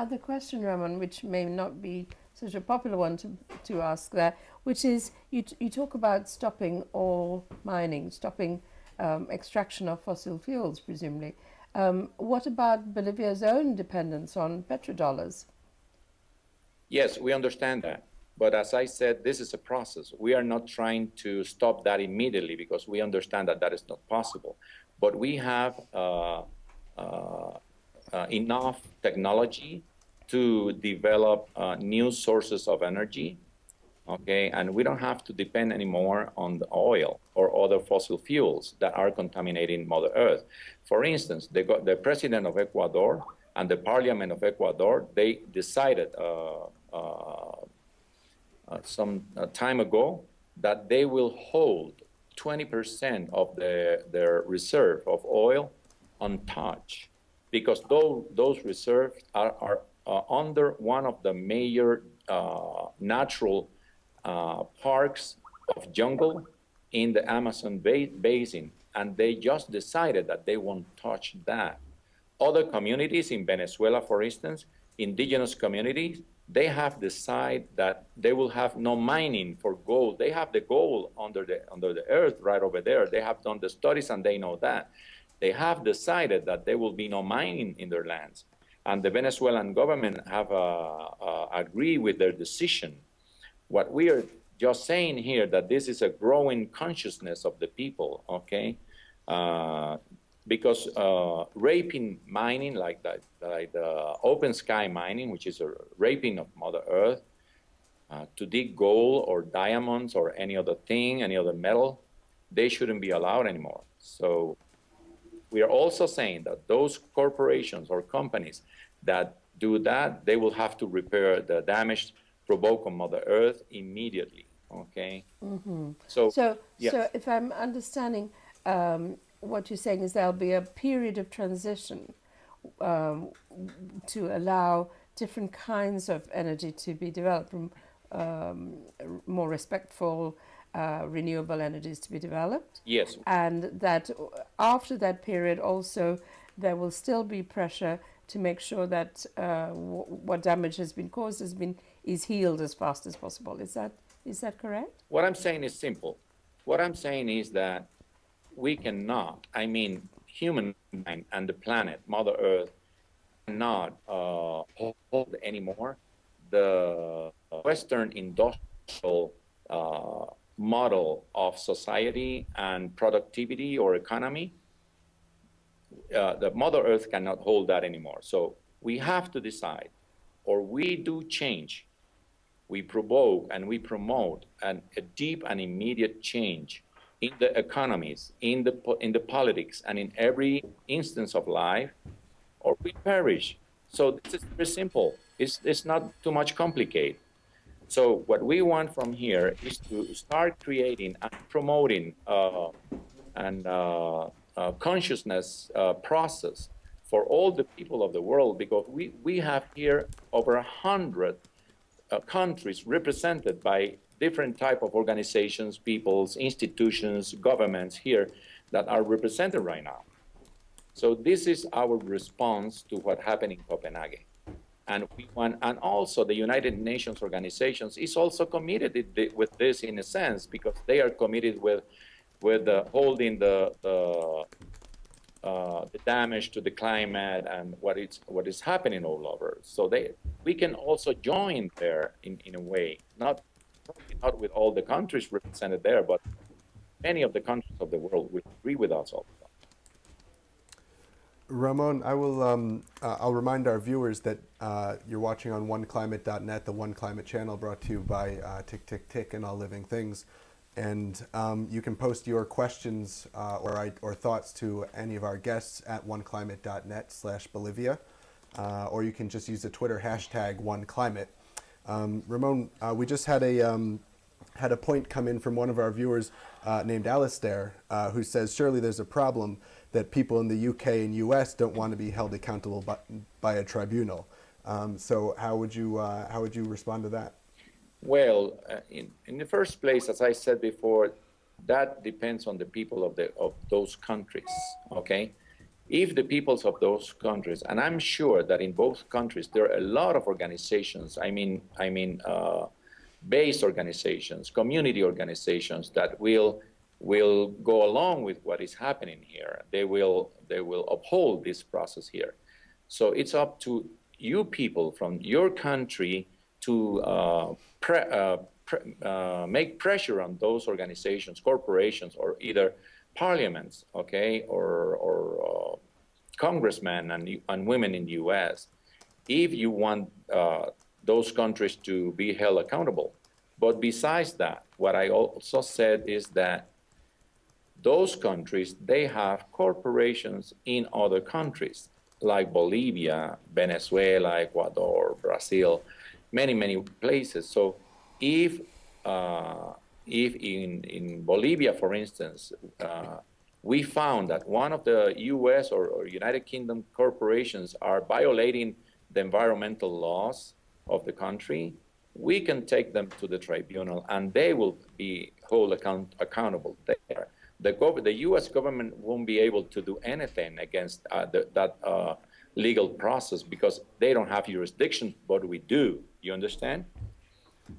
other question, Ramon, which may not be such a popular one to ask there, which is you talk about stopping all mining, stopping extraction of fossil fuels, presumably. What about Bolivia's own dependence on petrodollars? Yes, we understand that. But as I said, this is a process. We are not trying to stop that immediately because we understand that that is not possible. But we have enough technology to develop new sources of energy, okay? And we don't have to depend anymore on the oil or other fossil fuels that are contaminating Mother Earth. For instance, the president of Ecuador and the parliament of Ecuador, they decided some time ago that they will hold 20% of their reserve of oil untouched, because those reserves are under one of the major natural parks of jungle in the Amazon basin, and they just decided that they won't touch that. Other communities in Venezuela, for instance, indigenous communities, they have decided that they will have no mining for gold. They have the gold under the earth right over there. They have done the studies and they know that. They have decided that there will be no mining in their lands. And the Venezuelan government have agreed with their decision. What we are just saying here, that this is a growing consciousness of the people, okay? Because raping mining, like the open sky mining, which is a raping of Mother Earth, to dig gold or diamonds or any other thing, any other metal, they shouldn't be allowed anymore. So we are also saying that those corporations or companies that do that, they will have to repair the damage provoked on Mother Earth immediately, okay? Mm-hmm. So yes. So if I'm understanding, what you're saying is there'll be a period of transition to allow different kinds of energy to be developed, from more respectful, renewable energies to be developed. Yes. And that after that period also there will still be pressure to make sure that what damage has been caused is healed as fast as possible. Is that correct? What I'm saying is simple. What I'm saying is that we cannot, I mean, humankind and the planet, Mother Earth, cannot hold anymore the Western industrial model of society and productivity or economy. The Mother Earth cannot hold that anymore. So we have to decide, or we do change, we provoke and we promote a deep and immediate change in the economies, in the politics, and in every instance of life, or we perish. So this is very simple. It's not too much complicated. So what we want from here is to start creating and promoting consciousness process for all the people of the world, because we have here over 100 countries represented by different type of organizations, peoples, institutions, governments here that are represented right now. So this is our response to what happened in Copenhagen. And we want, and also the United Nations organizations is also committed with this in a sense, because they are committed with holding the damage to the climate and what is happening all over. So we can also join there in a way, not with all the countries represented there, but many of the countries of the world will agree with us all the time. Ramon, I'll remind our viewers that you're watching on oneclimate.net, the One Climate channel, brought to you by Tick Tick Tick and All Living Things. And you can post your questions or thoughts to any of our guests at oneclimate.net/Bolivia, or you can just use the Twitter hashtag OneClimate. Ramon, we just had a point come in from one of our viewers named Alistair, who says, surely there's a problem that people in the UK and US don't want to be held accountable by a tribunal. So how would you respond to that? Well, in the first place, as I said before, that depends on the people of those countries, okay? if the peoples of those countries, and I'm sure that in both countries there are a lot of organizations, base organizations, community organizations that will go along with what is happening here. They will uphold this process here. So it's up to you people from your country to make pressure on those organizations, corporations, or either parliaments, okay, or congressmen and women in the U.S. if you want those countries to be held accountable. But besides that, what I also said is that those countries, they have corporations in other countries, like Bolivia, Venezuela, Ecuador, Brazil, many places. So if in Bolivia, for instance, we found that one of the U.S. or United Kingdom corporations are violating the environmental laws of the country, we can take them to the tribunal and they will be held accountable there. The U.S. government won't be able to do anything against that legal process because they don't have jurisdiction, but we do. You understand?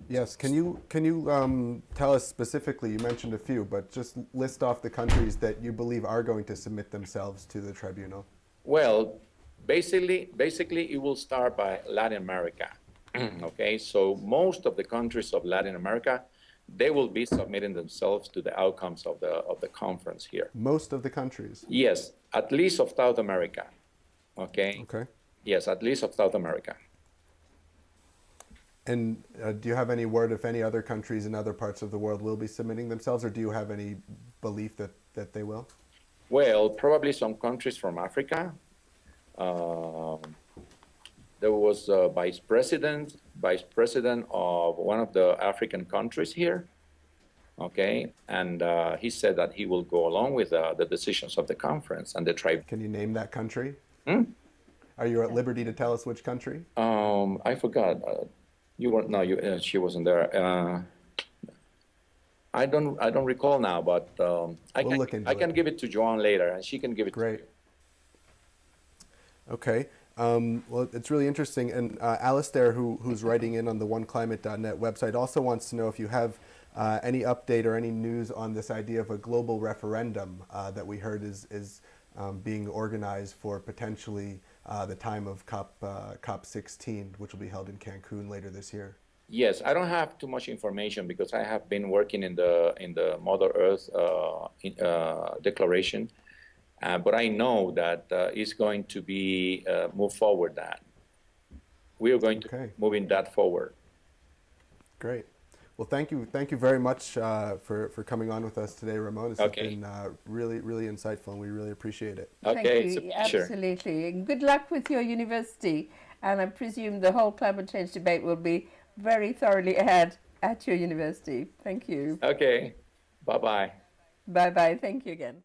Yes. Can you tell us specifically? You mentioned a few, but just list off the countries that you believe are going to submit themselves to the tribunal. Well, basically, it will start by Latin America. Okay, so most of the countries of Latin America, they will be submitting themselves to the outcomes of the conference here. Most of the countries? Yes, at least of South America. Okay? Okay. Yes, at least of South America. And do you have any word if any other countries in other parts of the world will be submitting themselves, or do you have any belief that they will? Well, probably some countries from Africa. There was a vice president of one of the African countries here, okay? And he said that he will go along with the decisions of the conference and the tribe. Can you name that country? Hmm? Are you at liberty to tell us which country? I forgot. She wasn't there. I don't recall now, but I can give it to Joanne later, and she can give it to you. Great. Okay. Well, it's really interesting. And Alistair, who's writing in on the oneclimate.net website, also wants to know if you have any update or any news on this idea of a global referendum that we heard is being organized for potentially the time of COP16, which will be held in Cancun later this year. Yes, I don't have too much information because I have been working in the Mother Earth Declaration. But I know that it's going to be moved forward. That we are going to moving that forward. Great. Well, thank you very much for coming on with us today, Ramon. This has been really insightful, and we really appreciate it. Okay, thank you. Absolutely. And good luck with your university. And I presume the whole climate change debate will be very thoroughly aired at your university. Thank you. Okay. Bye-bye. Bye-bye. Thank you again.